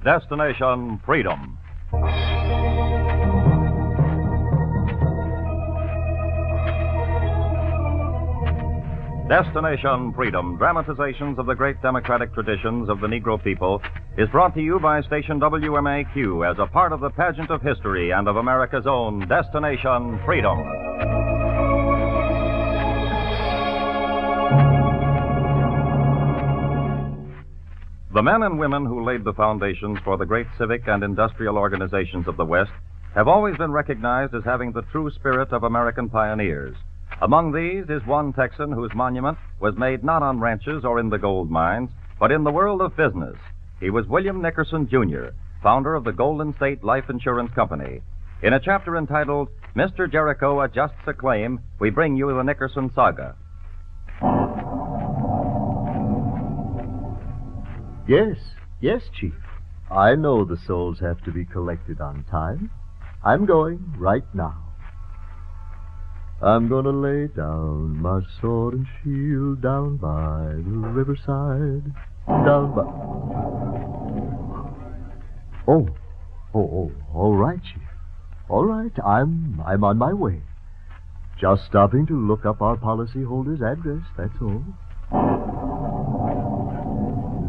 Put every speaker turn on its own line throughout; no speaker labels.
Destination Freedom. Destination Freedom, dramatizations of the great democratic traditions of the Negro people, is brought to you by station WMAQ as a part of the pageant of history and of America's own Destination Freedom. The men and women who laid the foundations for the great civic and industrial organizations of the West have always been recognized as having the true spirit of American pioneers. Among these is one Texan whose monument was made not on ranches or in the gold mines, but in the world of business. He was William Nickerson, Jr., founder of the Goldin State Life Insurance Company. In a chapter entitled, Mr. Jericho Adjusts a Claim, we bring you the Nickerson saga.
Yes, Chief. I know the souls have to be collected on time. I'm going right now. I'm gonna lay down my sword and shield down by the riverside. Down by... Oh, all right, Chief. All right, I'm on my way. Just stopping to look up our policyholder's address, that's all.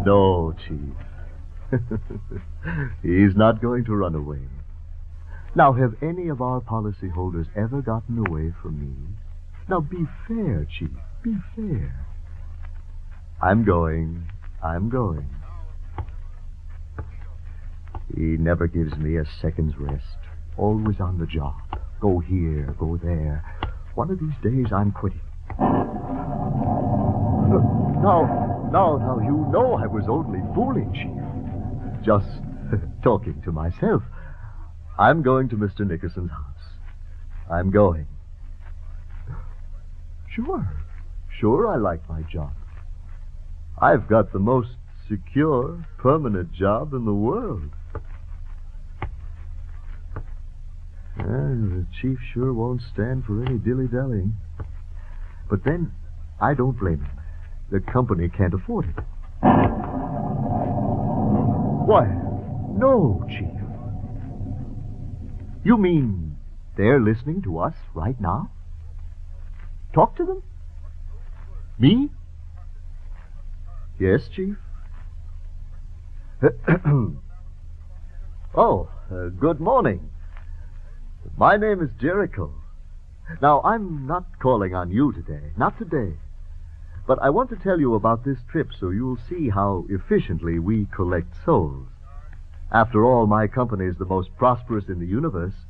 No, Chief. He's not going to run away. Now, have any of our policyholders ever gotten away from me? Now, be fair, Chief. Be fair. I'm going. He never gives me a second's rest. Always on the job. Go here, go there. One of these days, I'm quitting. Now, you know I was only fooling, Chief. Just talking to myself. I'm going to Mr. Nickerson's house. I'm going. Sure, I like my job. I've got the most secure, permanent job in the world. The chief sure won't stand for any dilly-dallying. But then, I don't blame him. The company can't afford it. Why, no, Chief. You mean they're listening to us right now? Talk to them? Me? Yes, Chief. Good morning. My name is Jericho. Now, I'm not calling on you today. Not today. But I want to tell you about this trip so you'll see how efficiently we collect souls. After all, my company is the most prosperous in the universe.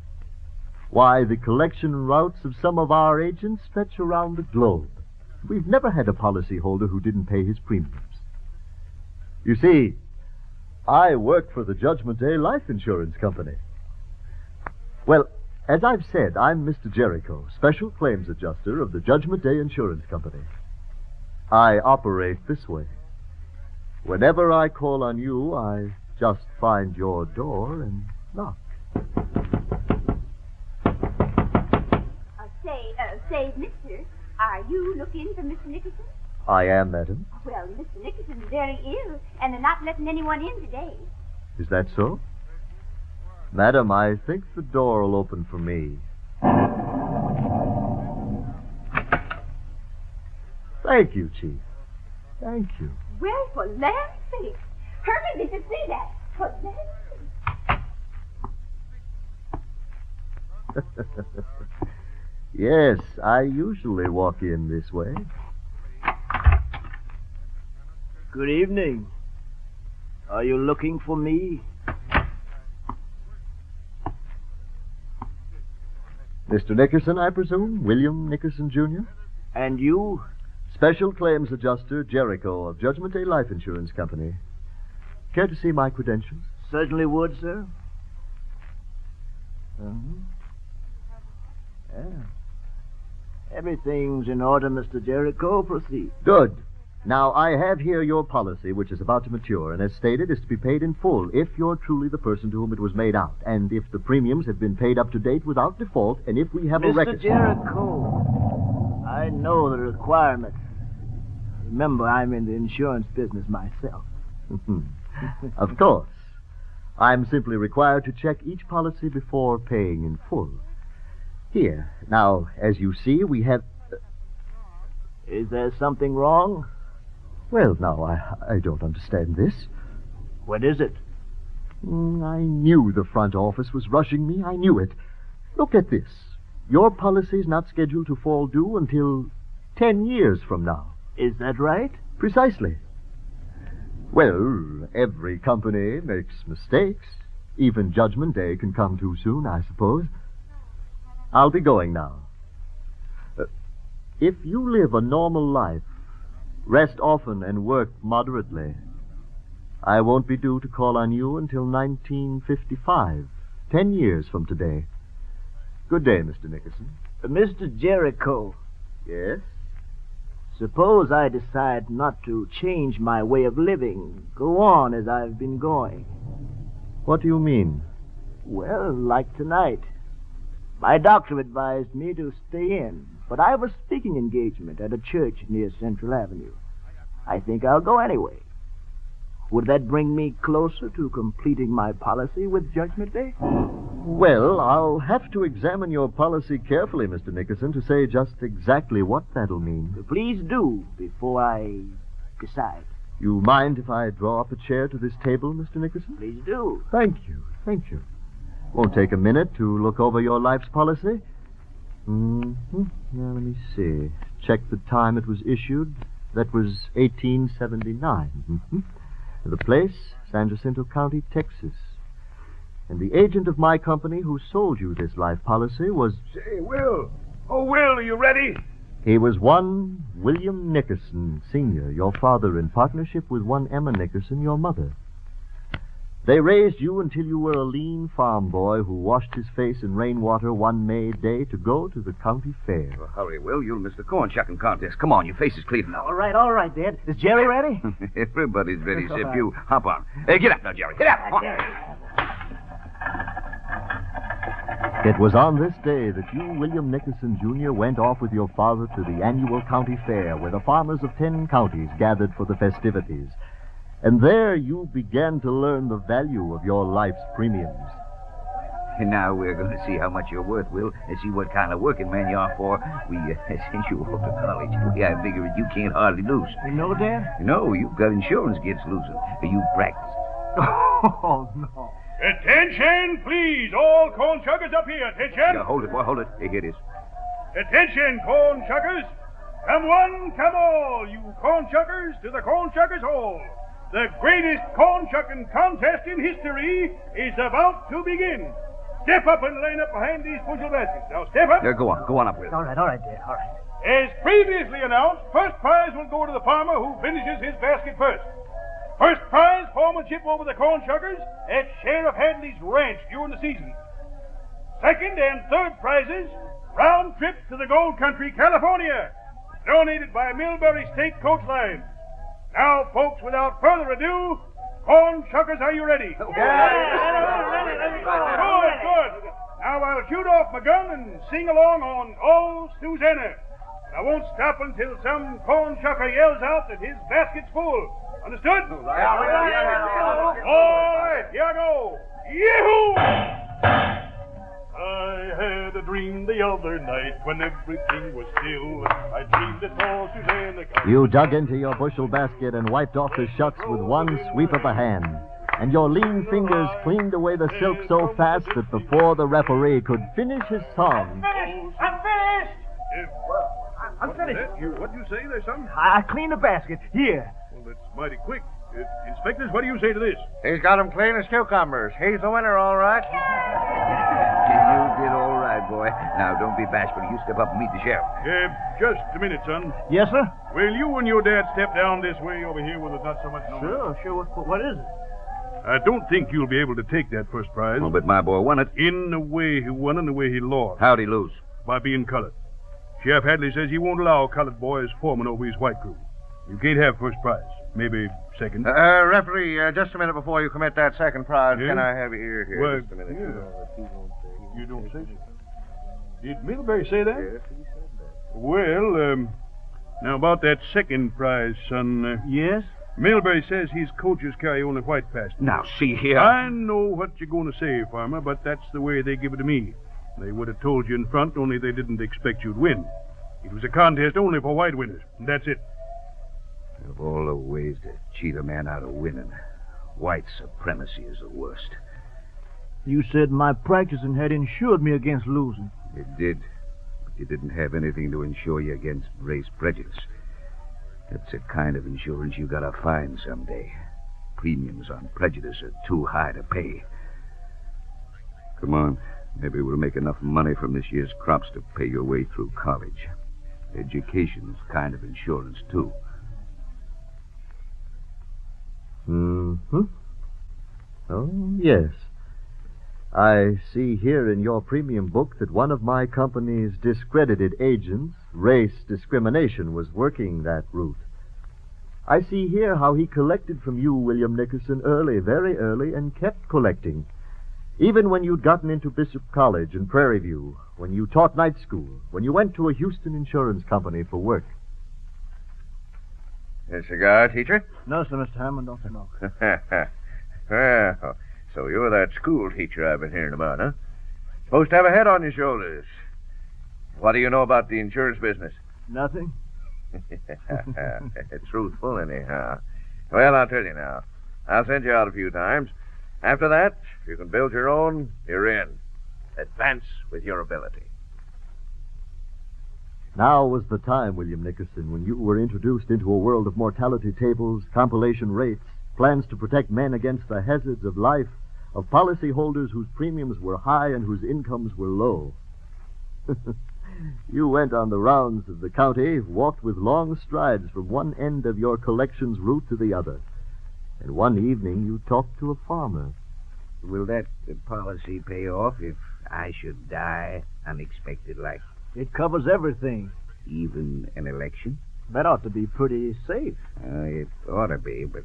Why, the collection routes of some of our agents stretch around the globe. We've never had a policyholder who didn't pay his premiums. You see, I work for the Judgment Day Life Insurance Company. Well, as I've said, I'm Mr. Jericho, Special Claims Adjuster of the Judgment Day Insurance Company. I operate this way. Whenever I call on you, I just find your door and knock.
Say, mister, are you looking for Mr. Nickerson?
I am, madam.
Well, Mr. Nickerson's very ill, and they're not letting anyone in today.
Is that so? Madam, I think the door will open for me. Thank you, Chief. Thank you.
Well, for land's sake. Hurry, did you see that? For land's sake.
Yes, I usually walk in this way.
Good evening. Are you looking for me?
Mr. Nickerson, I presume? William Nickerson, Jr.?
And you?
Special Claims Adjuster Jericho of Judgment Day Life Insurance Company. Care to see my credentials?
Certainly would, sir. Yeah. Everything's in order, Mr. Jericho. Proceed.
Good. Now, I have here your policy, which is about to mature, and as stated, is to be paid in full if you're truly the person to whom it was made out, and if the premiums have been paid up to date without default, and if we have a record...
Mr. Jericho, I know the requirements. Remember, I'm in the insurance business myself.
Of course. I'm simply required to check each policy before paying in full. Here, now, as you see, we have...
Is there something wrong?
Well, now, I don't understand this.
What is it?
I knew the front office was rushing me. I knew it. Look at this. Your policy's not scheduled to fall due until 10 years from now.
Is that right?
Precisely. Well, every company makes mistakes. Even Judgment Day can come too soon, I suppose. I'll be going now. If you live a normal life, rest often and work moderately, I won't be due to call on you until 1955, 10 years from today. Good day, Mr. Nickerson.
Mr. Jericho,
Yes?
suppose I decide not to change my way of living, go on as I've been going.
What do you mean?
Well, like tonight. My doctor advised me to stay in, but I have a speaking engagement at a church near Central Avenue. I think I'll go anyway. Would that bring me closer to completing my policy with Judgment Day?
Well, I'll have to examine your policy carefully, Mr. Nickerson, to say just exactly what that'll mean.
Please do, before I decide.
You mind if I draw up a chair to this table, Mr. Nickerson?
Please do.
Thank you. Thank you. Won't take a minute to look over your life's policy. Now, let me see. Check the time it was issued. That was 1879. The place, San Jacinto County, Texas. And the agent of my company who sold you this life policy was...
Say, Will. Oh, Will, are you ready?
He was one William Nickerson, Sr., your father, in partnership with one Emma Nickerson, your mother. They raised you until you were a lean farm boy who washed his face in rainwater one May day to go to the county fair.
Well, hurry, Will. You'll miss the corn shucking contest. Come on, your face is clear now.
All right, Dad. Is Jerry ready?
Everybody's ready except you. Hop on. Get up now, Jerry. Get up. Come on.
It was on this day that you, William Nickerson, Jr., went off with your father to the annual county fair where the farmers of 10 counties gathered for the festivities. And there you began to learn the value of your life's premiums.
And now we're going to see how much you're worth, Will, and see what kind of working man you are for. We sent you off to college. I figure you can't hardly lose.
You know, Dad?
No, you've got insurance against losing. You practiced.
Oh, no.
Attention, please. All corn shuckers up here. Attention.
Yeah, hold it, boy, hold it. Here it is.
Attention, corn shuckers. Come one, come all, you corn shuckers, to the corn shuckers hall. The greatest corn shucking contest in history is about to begin. Step up and line up behind these bushel baskets. Now, step up.
Go on up, Will.
All right, Dad, all right.
As previously announced, first prize will go to the farmer who finishes his basket first. First prize, foremanship over the corn shuckers at Sheriff Hadley's ranch during the season. Second and third prizes, round trip to the Gold Country, California, donated by Millbury State Coach Line. Now, folks, without further ado, corn shuckers, are you ready? Good. Now I'll shoot off my gun and sing along on "Oh, Susanna." I won't stop until some corn shucker yells out that his basket's full. Understood? All right, here I go. Yee-hoo! I had a dream the other night when everything was still. I dreamed that poor Susanna...
You dug into your bushel basket and wiped off the shucks with one sweep of the hand. And your lean fingers cleaned away the silk so fast that before the referee could finish his song...
I'm finished!
I'm finished. What do you say there, son?
I cleaned the basket. Here.
Well, that's mighty quick. Inspectors, what do you say to this?
He's got them clean as cucumbers. He's the winner, all right.
You did all right, boy. Now, don't be bashful. You step up and meet the sheriff.
Just a minute, son.
Yes, sir?
Will you and your dad step down this way over here where there's not so much noise?
Sure. What is it?
I don't think you'll be able to take that first prize.
Oh, but my boy won it.
In the way he won and the way he lost.
How'd he lose?
By being colored. Sheriff Hadley says he won't allow colored boys foreman over his white crew. You can't have first prize. Maybe second.
Referee, just a minute before you commit that second prize,
Yeah?
Can I have your ear here?
Well,
Just a minute.
You don't say so. Did Middlebury say that?
Yes, he said that.
Well, now about that second prize, son.
Yes?
Milbury says his coaches carry only white pastures.
Now, see here.
I know what you're going to say, Farmer, but that's the way they give it to me. They would have told you in front, only they didn't expect you'd win. It was a contest only for white winners, and that's it.
Of all the ways to cheat a man out of winning, white supremacy is the worst.
You said my practicing had insured me against losing.
It did, but you didn't have anything to insure you against race prejudice. That's a kind of insurance you gotta find someday. Premiums on prejudice are too high to pay. Come on, maybe we'll make enough money from this year's crops to pay your way through college. Education's kind of insurance, too.
Mm-hmm. Oh, yes. I see here in your premium book that one of my company's discredited agents, race discrimination, was working that route. I see here how he collected from you, William Nickerson, early, very early, and kept collecting. Even when you'd gotten into Bishop College and Prairie View, when you taught night school, when you went to a Houston insurance company for work.
A cigar, teacher?
No, sir, Mr. Hammond, don't smoke.
Well, so you're that school teacher I've been hearing about, huh? Supposed to have a head on your shoulders. What do you know about the insurance business?
Nothing.
Truthful, anyhow. Well, I'll tell you now. I'll send you out a few times. After that, if you can build your own, you're in. Advance with your ability.
Now was the time, William Nickerson, when you were introduced into a world of mortality tables, compilation rates, plans to protect men against the hazards of life, of policyholders whose premiums were high and whose incomes were low. You went on the rounds of the county, walked with long strides from one end of your collections route to the other. And one evening you talked to a farmer.
Will that policy pay off if I should die unexpected like?
It covers everything.
Even an election?
That ought to be pretty safe.
It ought to be, but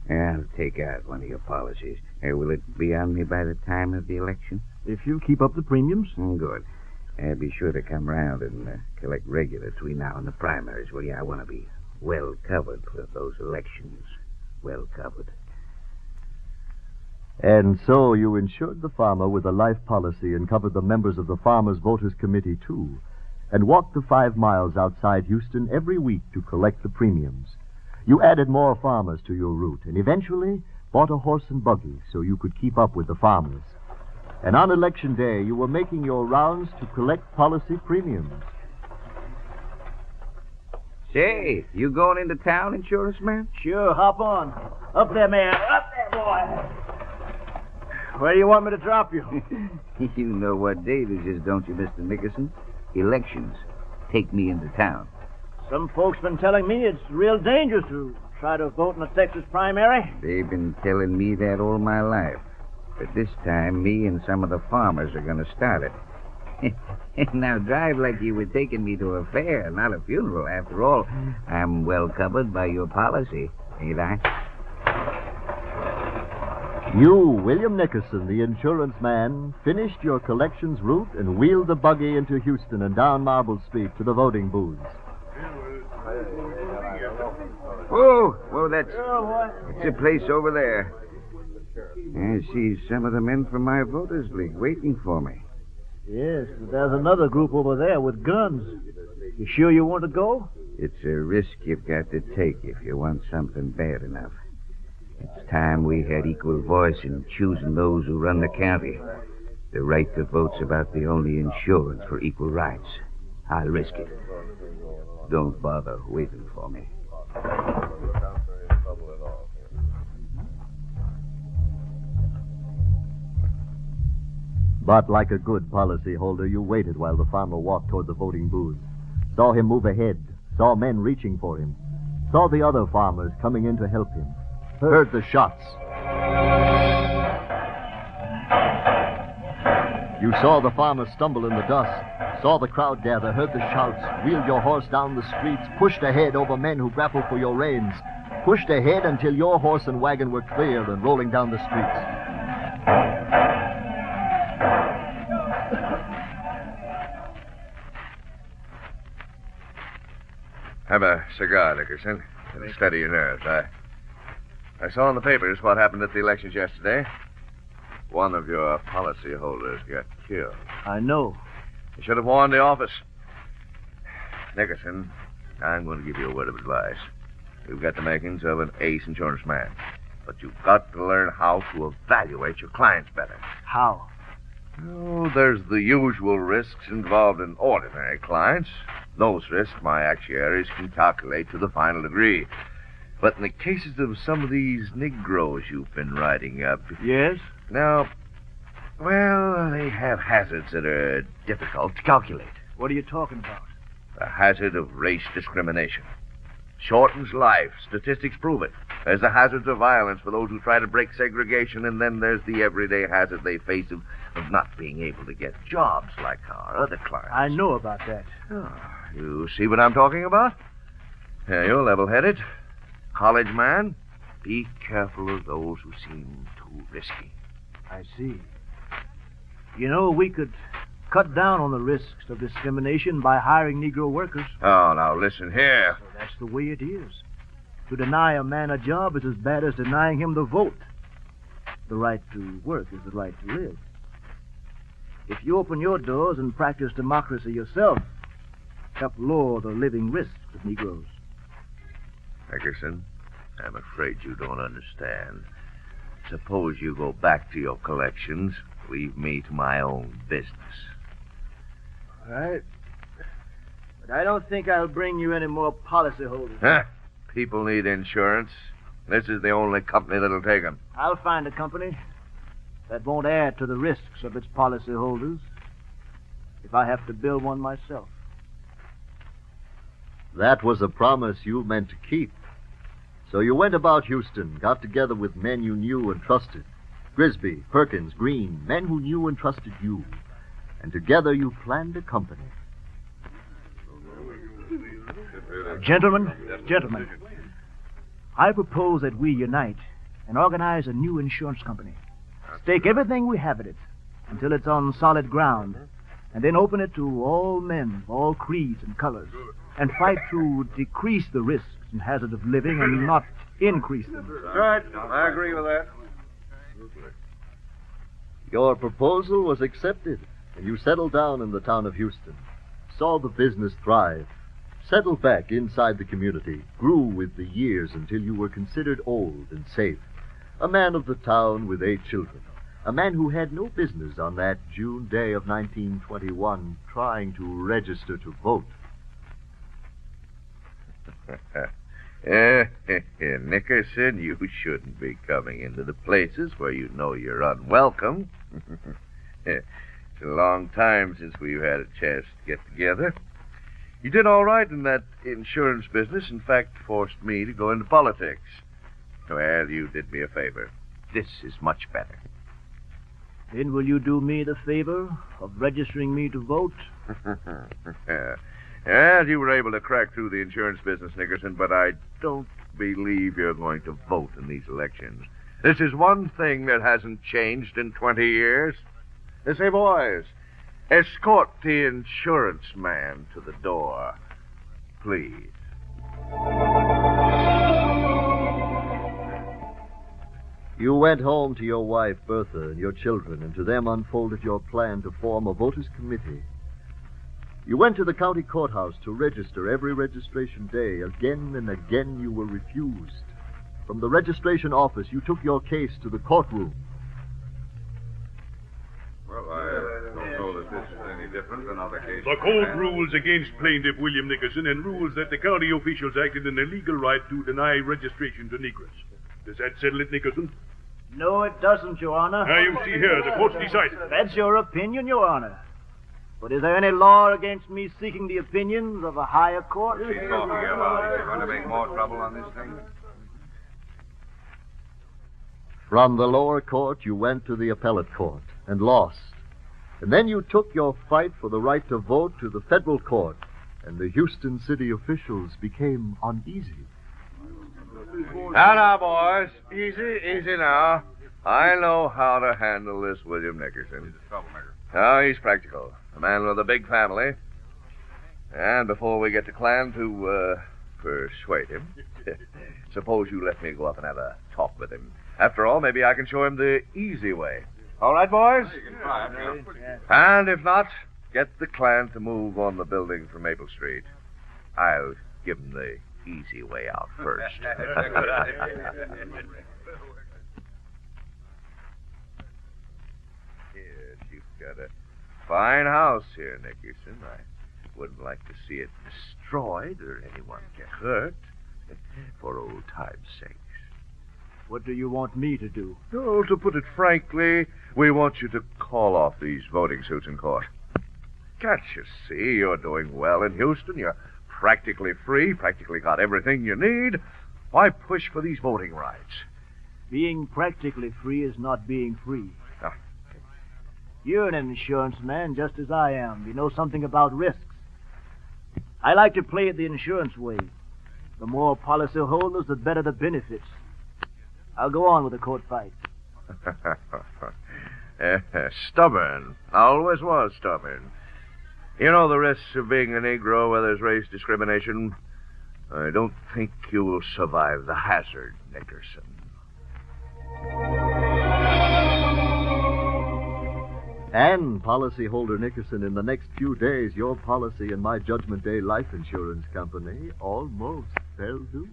I'll take out one of your policies. Will it be on me by the time of the election?
If you keep up the premiums.
Good. Be sure to come round and collect regular between now and the primaries, will you? I want to be well covered for those elections. Well covered.
And so you insured the farmer with a life policy and covered the members of the Farmers Voters Committee, too, and walked the 5 miles outside Houston every week to collect the premiums. You added more farmers to your route and eventually bought a horse and buggy so you could keep up with the farmers. And on election day, you were making your rounds to collect policy premiums.
Say, you going into town, insurance man?
Sure, hop on. Up there, man. Up there, boy. Where do you want me to drop you?
You know what day this is, don't you, Mr. Nickerson? Elections. Take me into town.
Some folks been telling me it's real dangerous to try to vote in a Texas primary.
They've been telling me that all my life. But this time, me and some of the farmers are going to start it. Now, drive like you were taking me to a fair, not a funeral. After all, I'm well covered by your policy, ain't I?
You, William Nickerson, the insurance man, finished your collections route and wheeled the buggy into Houston and down Marble Street to the voting booths.
Whoa, that's a place over there. I see some of the men from my voters' league waiting for me.
Yes, but there's another group over there with guns. You sure you want to go?
It's a risk you've got to take if you want something bad enough. It's time we had equal voice in choosing those who run the county. The right to vote's about the only insurance for equal rights. I'll risk it. Don't bother waiting for me.
But like a good policyholder, you waited while the farmer walked toward the voting booths. Saw him move ahead. Saw men reaching for him. Saw the other farmers coming in to help him. Heard the shots. You saw the farmer stumble in the dust. Saw the crowd gather. Heard the shouts. Wheeled your horse down the streets. Pushed ahead over men who grappled for your reins. Pushed ahead until your horse and wagon were clear and rolling down the streets.
Have a cigar, Nickerson. And steady your nerves. I saw in the papers what happened at the elections yesterday. One of your policy holders got killed.
I know.
You should have warned the office. Nickerson, I'm going to give you a word of advice. You've got the makings of an ace insurance man, but you've got to learn how to evaluate your clients better.
How?
Oh, there's the usual risks involved in ordinary clients. Those risks my actuaries can calculate to the final degree. But in the cases of some of these Negroes you've been writing up...
Yes?
Now, well, they have hazards that are difficult to calculate.
What are you talking about?
The hazard of race discrimination. Shortens life. Statistics prove it. There's the hazards of violence for those who try to break segregation, and then there's the everyday hazard they face of not being able to get jobs like our other clients.
I know about that.
Oh, you see what I'm talking about? Yeah, you're level-headed. College man. Be careful of those who seem too risky.
I see. You know, we could cut down on the risks of discrimination by hiring Negro workers.
Oh, now listen here.
So that's the way it is. To deny a man a job is as bad as denying him the vote. The right to work is the right to live. If you open your doors and practice democracy yourself, help lower the living risks of Negroes.
Nickerson, I'm afraid you don't understand. Suppose you go back to your collections, leave me to my own business.
All right. But I don't think I'll bring you any more policyholders.
Huh? People need insurance. This is the only company that'll take them.
I'll find a company that won't add to the risks of its policyholders if I have to build one myself.
That was a promise you meant to keep. So you went about Houston, got together with men you knew and trusted. Grisby, Perkins, Green, men who knew and trusted you. And together you planned a company.
Gentlemen, I propose that we unite and organize a new insurance company. Stake everything we have in it until it's on solid ground, and then open it to all men, all creeds and colors, and fight to decrease the risks and hazards of living and not increase them.
Right. I agree with that.
Your proposal was accepted, and you settled down in the town of Houston, saw the business thrive, settled back inside the community, grew with the years until you were considered old and safe, a man of the town with 8 children, a man who had no business on that June day of 1921 trying to register to vote.
Nickerson, you shouldn't be coming into the places where you know you're unwelcome. It's a long time since we've had a chance to get together. You did all right in that insurance business. In fact, forced me to go into politics. Well, you did me a favor. This is much better.
Then will you do me the favor of registering me to vote?
Yeah, you were able to crack through the insurance business, Nickerson, but I don't believe you're going to vote in these elections. This is one thing that hasn't changed in 20 years. They say, boys, escort the insurance man to the door, please.
You went home to your wife, Bertha, and your children, and to them unfolded your plan to form a voters' committee. You went to the county courthouse to register every registration day. Again and again you were refused. From the registration office, you took your case to the courtroom.
Well, I don't know that this is any different than other cases.
The court rules against plaintiff William Nickerson and rules that the county officials acted in their legal right to deny registration to Negroes. Does that settle it, Nickerson?
No, it doesn't, Your Honor.
Now, you see here, the court's decided.
That's your opinion, Your Honor. But is there any law against me seeking the opinions of a higher court?
She's talking about it. You're going to make more trouble on this thing?
From the lower court, you went to the appellate court and lost. And then you took your fight for the right to vote to the federal court, and the Houston city officials became uneasy.
Now, boys. Easy now. I know how to handle this William Nickerson.
He's a troublemaker.
Oh, he's practical. A man with a big family. And before we get to plan to persuade him. Suppose you let me go up and have a talk with him. After all, maybe I can show him the easy way. All right, boys? And if not, get the clan to move on the building from Maple Street. I'll give him the easy way out first. Yes, you've got a fine house here, Nickerson. I wouldn't like to see it destroyed or anyone get hurt. For old time's sakes.
What do you want me to do?
Oh, to put it frankly, we want you to call off these voting suits in court. Can't you see you're doing well in Houston? You're practically free, practically got everything you need. Why push for these voting rights?
Being practically free is not being free.
Ah.
You're an insurance man just as I am. You know something about risks. I like to play it the insurance way. The more policy holders, the better the benefits. I'll go on with the court fight.
Stubborn. Always was stubborn. You know the risks of being a Negro where there's race discrimination. I don't think you will survive the hazard, Nickerson.
And, policyholder Nickerson, in the next few days, your policy and my Judgment Day Life Insurance Company almost fell due.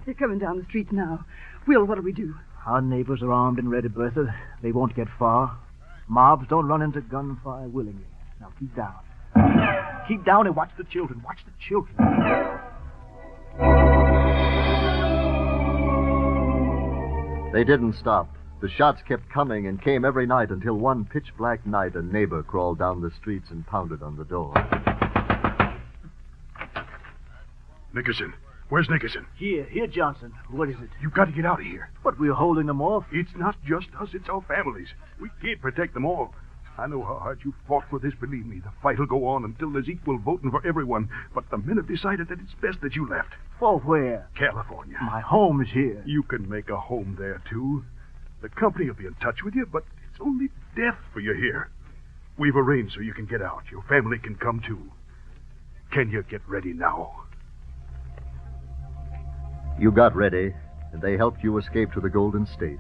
They're coming down the street now. Will, what'll we do?
Our neighbors are armed and ready, Bertha. They won't get far. Mobs don't run into gunfire willingly. Now, keep down. Keep down and watch the children. Watch the children.
They didn't stop. The shots kept coming and came every night until one pitch-black night a neighbor crawled down the streets and pounded on the door.
Nickerson. Where's Nickerson?
Here, Johnson. What is it?
You've got to get out of here.
But we're holding them off.
It's not just us, it's our families. We can't protect them all. I know how hard you fought for this, believe me. The fight will go on until there's equal voting for everyone. But the men have decided that it's best that you left.
For where?
California.
My home is here.
You can make a home there, too. The company will be in touch with you, but it's only death for you here. We've arranged so you can get out. Your family can come, too. Can you get ready now?
You got ready, and they helped you escape to the Golden State.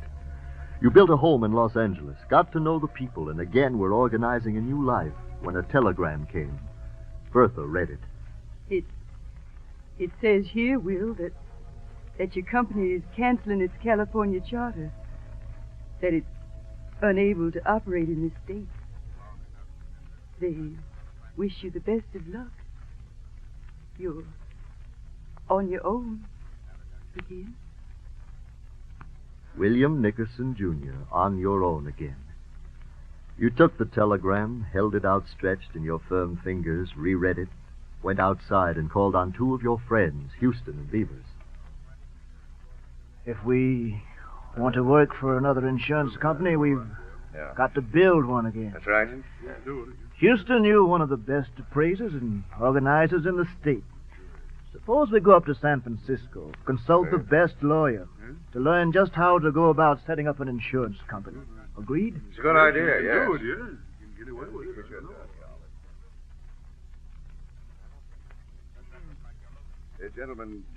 You built a home in Los Angeles, got to know the people, and again were organizing a new life when a telegram came. Bertha read it.
It says here, Will, that your company is canceling its California charter, that it's unable to operate in this state. They wish you the best of luck. You're on your own again.
William Nickerson, Jr., on your own again. You took the telegram, held it outstretched in your firm fingers, reread it, went outside and called on two of your friends, Houston and Beavers.
If we want to work for another insurance company, we've got to build one again.
That's right.
Houston, you're one of the best appraisers and organizers in the state. Suppose we go up to San Francisco, consult the best lawyer to learn just how to go about setting up an insurance company. Agreed?
It's a good idea, yes.
Good, yeah. You can get away with it.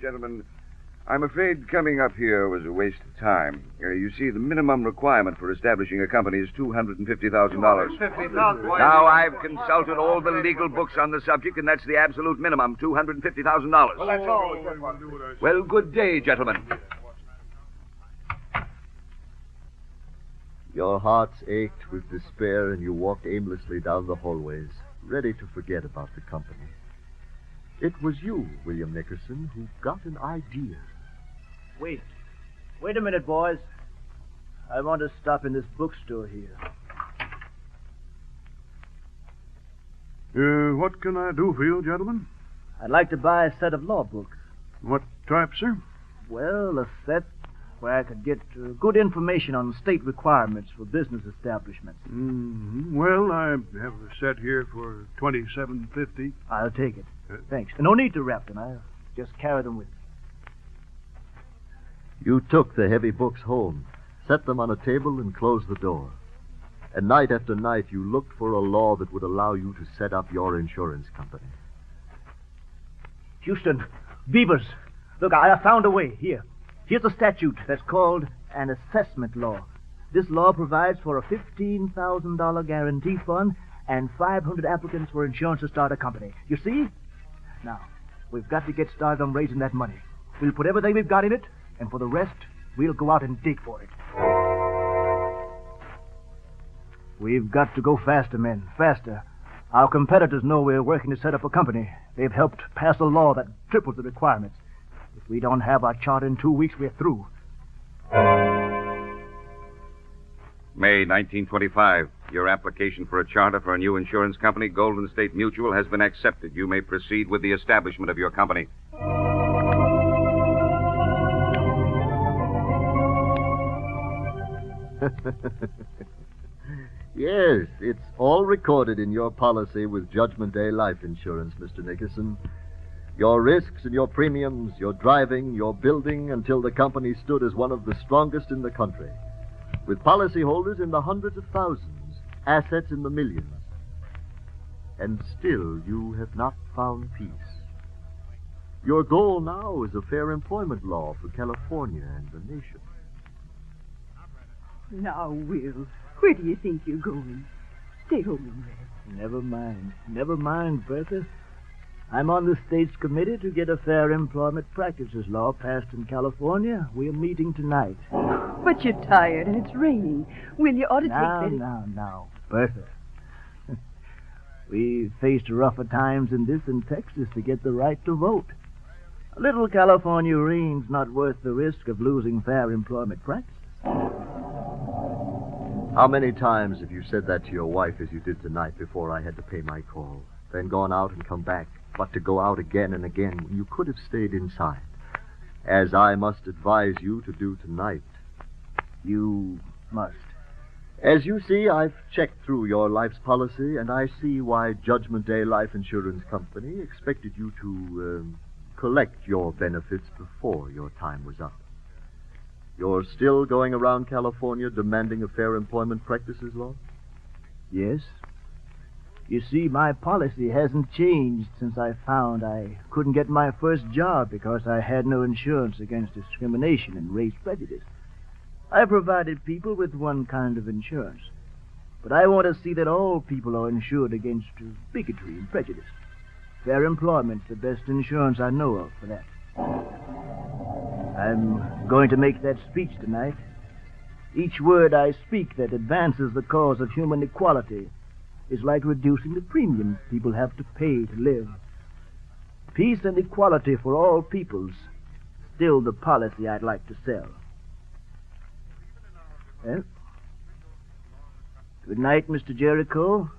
Gentlemen, I'm afraid coming up here was a waste of time. You see, the minimum requirement for establishing a company is $250,000. Now, I've consulted all the legal books on the subject, and that's the absolute minimum, $250,000.
Well, that's all.
Well, good day, gentlemen.
Your hearts ached with despair, and you walked aimlessly down the hallways, ready to forget about the company. It was you, William Nickerson, who got an idea.
Wait a minute, boys. I want to stop in this bookstore here.
What can I do for you, gentlemen?
I'd like to buy a set of law books.
What type, sir?
Well, a set where I could get good information on state requirements for business establishments.
Mm-hmm. Well, I have a set here for $27.50.
I'll take it. Thanks. No need to wrap them. I'll just carry them with me.
You took the heavy books home, set them on a table, and closed the door. And night after night, you looked for a law that would allow you to set up your insurance company.
Houston, Beavers. Look, I found a way. Here's a statute that's called an assessment law. This law provides for a $15,000 guarantee fund and 500 applicants for insurance to start a company. You see? Now, we've got to get started on raising that money. We'll put everything we've got in it, and for the rest, we'll go out and dig for it. We've got to go faster, men, faster. Our competitors know we're working to set up a company. They've helped pass a law that triples the requirements. If we don't have our charter in 2 weeks, we're through.
May 1925. Your application for a charter for a new insurance company, Goldin State Mutual, has been accepted. You may proceed with the establishment of your company.
Yes, it's all recorded in your policy with Judgment Day Life Insurance, Mr. Nickerson. Your risks and your premiums, your driving, your building, until the company stood as one of the strongest in the country, with policyholders in the hundreds of thousands, assets in the millions. And still you have not found peace. Your goal now is a fair employment law for California and the nation.
Now, Will, where do you think you're going? Stay home and rest.
Never mind, Bertha. I'm on the state's committee to get a fair employment practices law passed in California. We're meeting tonight.
But you're tired and it's raining. Will, you ought to take that...
Now, Bertha. We faced rougher times in this in Texas to get the right to vote. A little California rain's not worth the risk of losing fair employment practices.
How many times have you said that to your wife as you did tonight before I had to pay my call? Then gone out and come back, but to go out again and again when you could have stayed inside, as I must advise you to do tonight.
You must.
As you see, I've checked through your life's policy, and I see why Judgment Day Life Insurance Company expected you to collect your benefits before your time was up. You're still going around California demanding a fair employment practices law?
Yes. You see, my policy hasn't changed since I found I couldn't get my first job because I had no insurance against discrimination and race prejudice. I provided people with one kind of insurance, but I want to see that all people are insured against bigotry and prejudice. Fair employment's the best insurance I know of for that. I'm going to make that speech tonight. Each word I speak that advances the cause of human equality is like reducing the premiums people have to pay to live. Peace and equality for all peoples, still the policy I'd like to sell. Well, good night, Mr. Jericho.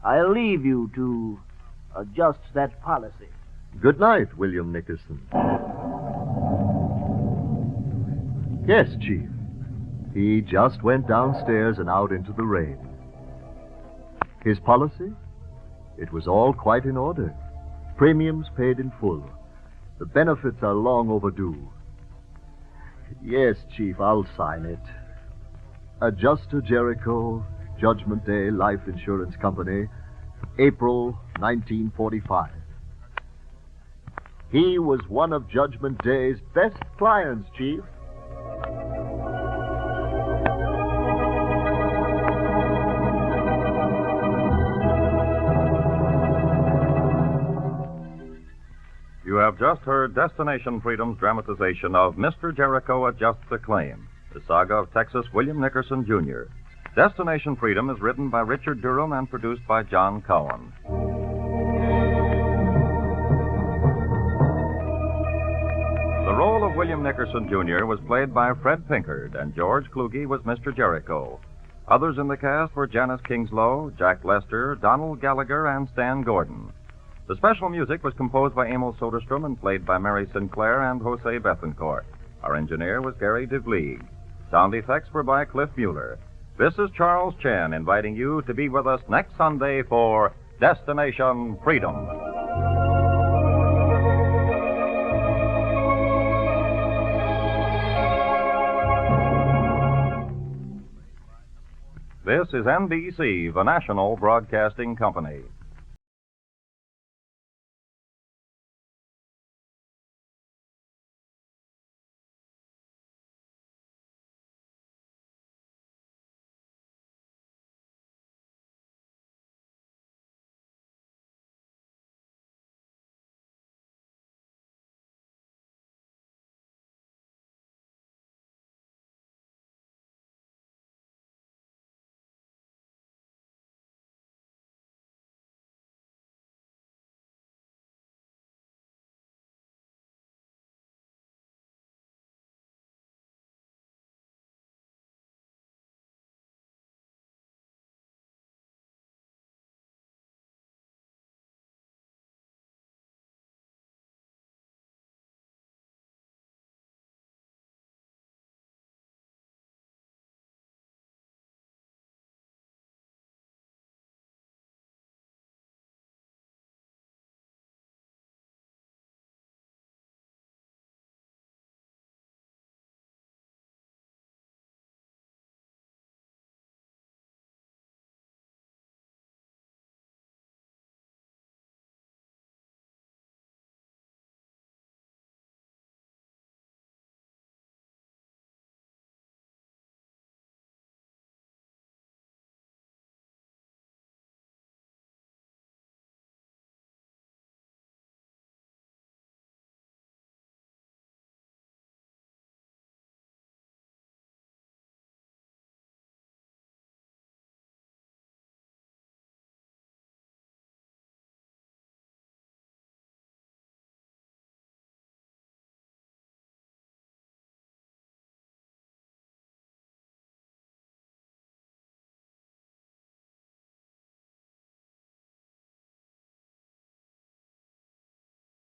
I'll leave you to adjust that policy.
Good night, William Nickerson. Yes, Chief. He just went downstairs and out into the rain. His policy? It was all quite in order. Premiums paid in full. The benefits are long overdue. Yes, Chief, I'll sign it. Adjuster Jericho, Judgment Day Life Insurance Company, April 1945. He was one of Judgment Day's best clients, Chief.
You have just heard Destination Freedom's dramatization of Mr. Jericho Adjusts a Claim, the saga of Texas William Nickerson, Jr. Destination Freedom is written by Richard Durham and produced by John Keown. The role of William Nickerson, Jr. was played by Fred Pinkard, and George Kluge was Mr. Jericho. Others in the cast were Janice Kingslow, Jack Lester, Donald Gallagher, and Stan Gordon. The special music was composed by Emil Soderstrom and played by Mary Sinclair and Jose Bethancourt. Our engineer was Gary Dublee. Sound effects were by Cliff Mueller. This is Charles Chen inviting you to be with us next Sunday for Destination Freedom. This is NBC, the national broadcasting company.